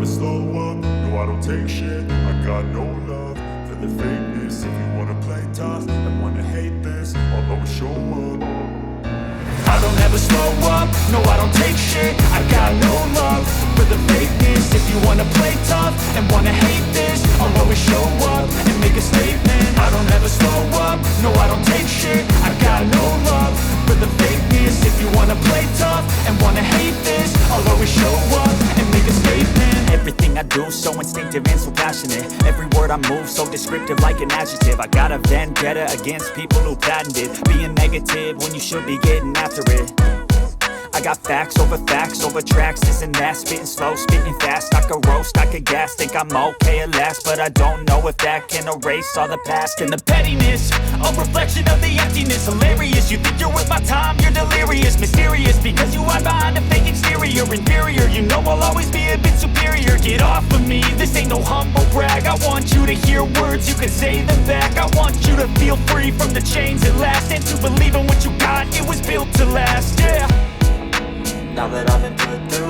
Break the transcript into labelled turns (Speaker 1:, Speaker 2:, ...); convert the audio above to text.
Speaker 1: slow up, no I don't take shit. I got no love for the fakeness. If you wanna play tough and wanna hate this, I'll always show up. I don't ever slow up, no I don't take shit. I got no love for the fakeness. If you wanna play tough and wanna hate this, I'll always show up and make a statement. I don't ever slow up, no I don't take shit. I got no love for the fakeness. If you wanna play tough and wanna hate this, I'll always show up and make a statement. Everything I do so instinctive and so passionate. Every word I move so descriptive like an adjective. I got a vendetta against people who patented being negative when you should be getting after it. I got facts over tracks, this and that. Spitting slow, spitting fast. I could roast, I could gas. Think I'm okay at last, but I don't know if that can erase all the past. And the pettiness, a reflection of the emptiness. Hilarious, you think you're worth my time, you're delirious. Mysterious, because you hide behind a fake exterior. Inferior, you know I'll always be a bit superior. Get off of me, this ain't no humble brag. I want you to hear words, you can say them back. I want you to feel free from the chains at last, and to believe in what you got, it was built to last, yeah. Now that I've been put through